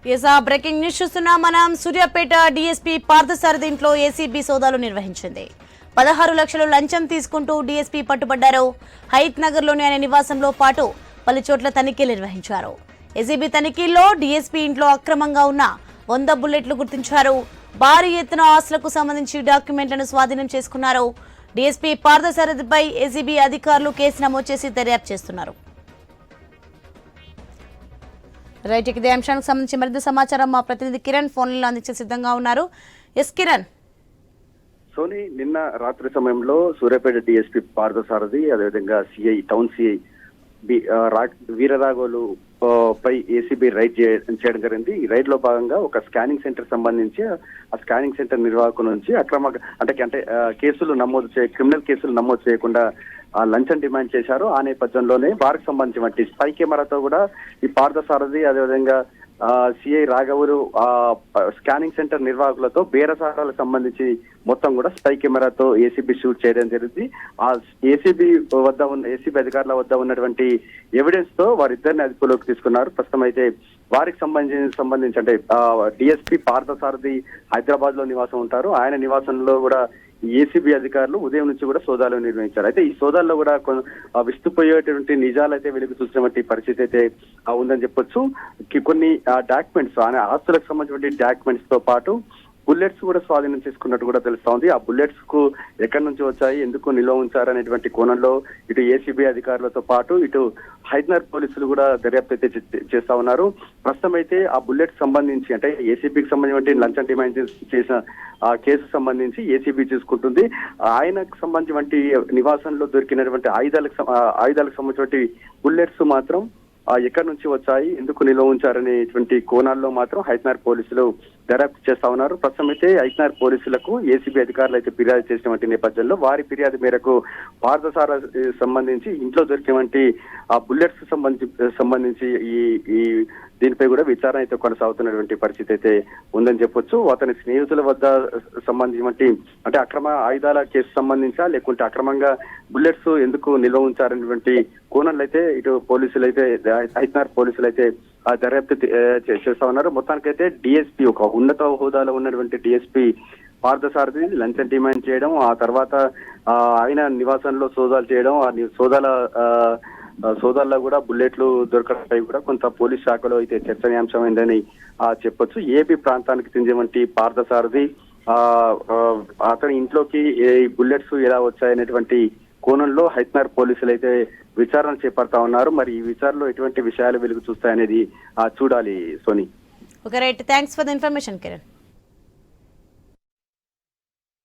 Breaking news చూస్తున్నాం మనం. Suryapet DSP Parthasarathi ఇంట్లో ఏసీబీ సోదాలు నిర్వహించింది. 16 లక్షలు లంచం తీసుకుంటూ డీఎస్పీ పట్టుబడ్డారు. హైత్ నగర్ లోని ఆయన నివాసంలో పాటు పలు చోట్ల తనిఖీలు నిర్వహించారు. ఏసీబీ తనిఖీల్లో డీఎస్పీ ఇంట్లో అక్రమంగా ఉన్న 100 బుల్లెట్లు గుర్తించారు. భారీ ఎత్తున ఆస్తులకు సంబంధించి డాక్యుమెంట్లను స్వాధీనం చేసుకున్నారు. డీఎస్పీ పార్థసారథిపై ఏసీబీ అధికారులు కేసు నమోదు చేసి దర్యాప్తు చేస్తున్నారు. రైట్, ఇదే అంశానికి సంబంధించి మరింత సమాచారం మా ప్రతినిధి కిరణ్ ఫోన్లో అందించే సిద్ధంగా ఉన్నారు. ఎస్ కిరణ్. సోని, నిన్న రాత్రి సమయంలో సూర్యాపేట డీఎస్పీ పార్థసారథి, అదేవిధంగా సిఐ టౌన్ సిఐ వీరరాఘవులు పై ఏసీబీ రైడ్ చేయడం జరిగింది. ఈ రైడ్ లో భాగంగా ఒక స్కానింగ్ సెంటర్ సంబంధించి ఆ స్కానింగ్ సెంటర్ నిర్వాహకు నుంచి క్రిమినల్ కేసులు నమోదు చేయకుండా లంచం డిమాండ్ చేశారు. ఆ నేపథ్యంలోనే వారికి సంబంధించిన స్పై కెమెరాతో కూడా ఈ పార్థసారథి, అదేవిధంగా సిఐ రాఘవులు స్కానింగ్ సెంటర్ నిర్వాహకులతో బేరసారాలకు సంబంధించి మొత్తం కూడా స్పై కెమెరాతో ఏసీబీ షూట్ చేయడం జరిగింది. ఆ ఏసీబీ అధికారుల వద్ద ఉన్నటువంటి ఎవిడెన్స్ తో వారిద్దరిని అదుపులోకి తీసుకున్నారు. ప్రస్తుతం అయితే వారికి సంబంధించి అంటే డిఎస్పీ పార్థసారథి హైదరాబాద్ లో నివాసం ఉంటారు. ఆయన నివాసంలో కూడా ఏసీబీ అధికారులు ఉదయం నుంచి కూడా సోదాలు నిర్వహించారు. అయితే ఈ సోదాల్లో కూడా విస్తుపోయేటువంటి నిజాలు అయితే వెలుగు చూసినటువంటి పరిస్థితి అయితే ఉందని చెప్పొచ్చు. కొన్ని డాక్యుమెంట్స్, ఆస్తులకు సంబంధించిన డాక్యుమెంట్స్ తో పాటు బుల్లెట్స్ కూడా స్వాధీనం చేసుకున్నట్టు కూడా తెలుస్తా ఉంది. ఆ బుల్లెట్స్ కు ఎక్కడి నుంచి వచ్చాయి, ఎందుకు నిల్వ ఉంచారు అనేటువంటి కోణంలో ఇటు ఏసీబీ అధికారులతో పాటు ఇటు హైదరాబాద్ పోలీసులు కూడా దర్యాప్తు అయితే చేస్తా ఉన్నారు. ప్రస్తుతం అయితే ఆ బుల్లెట్ సంబంధించి అంటే ఏసీబీకి సంబంధించిన లంచం డిమాండ్ చేసిన ఆ కేసు సంబంధించి ఏసీబీ చూసుకుంటుంది. ఆయనకు సంబంధించిన నివాసంలో దొరికినటువంటి ఆయుధాలకు సంబంధించిన బుల్లెట్స్ మాత్రం ఎక్కడి నుంచి వచ్చాయి, ఎందుకు నిల్వ ఉంచారనేటువంటి కోణాల్లో మాత్రం హైదరాబాద్ పోలీసులు దర్యాప్తు చేస్తా ఉన్నారు. ప్రస్తుతం అయితే హైదరాబాద్ పోలీసులకు ఏసీబీ అధికారులు అయితే ఫిర్యాదు చేసినటువంటి నేపథ్యంలో వారి ఫిర్యాదు మేరకు పార్థసారథి సంబంధించి ఇంట్లో దొరికినటువంటి ఆ బుల్లెట్స్ సంబంధించి ఈ దీనిపై కూడా విచారణ అయితే కొనసాగుతున్నటువంటి పరిస్థితి అయితే ఉందని చెప్పొచ్చు. అతని స్నేహితుల వద్ద సంబంధించి అంటే అక్రమ ఆయుధాల కేసు సంబంధించా, లేకుంటే అక్రమంగా బుల్లెట్స్ ఎందుకు నిల్వ ఉంచారనేటువంటి కోణంలో అయితే ఇటు పోలీసులు అయితే హైదరాబాద్ పోలీసులు అయితే దర్యాప్తు చేస్తా ఉన్నారు. మొత్తానికైతే డిఎస్పీ, ఒక ఉన్నత హోదాలో ఉన్నటువంటి డిఎస్పీ పార్థసారథి లంచం డిమాండ్ చేయడం, ఆ తర్వాత ఆయన నివాసంలో సోదాలు చేయడం, ఆ సోదాల్లో కూడా బుల్లెట్లు దొరకడంపై కూడా కొంత పోలీస్ శాఖలో అయితే చర్చనీయాంశమైందని చెప్పొచ్చు. ఏపీ ప్రాంతానికి చెందినటువంటి పార్థసారథి అతని ఇంట్లోకి ఈ బుల్లెట్స్ ఎలా వచ్చాయనేటువంటి కోణంలో హైదరాబాద్ పోలీసులు అయితే విచారణ చేపడతా ఉన్నారు. మరి ఈ విచారణలో ఎటువంటి విషయాలు వెలుగు చూస్తాయనేది చూడాలి. Soni. Okay, right, thanks for the information Kiran.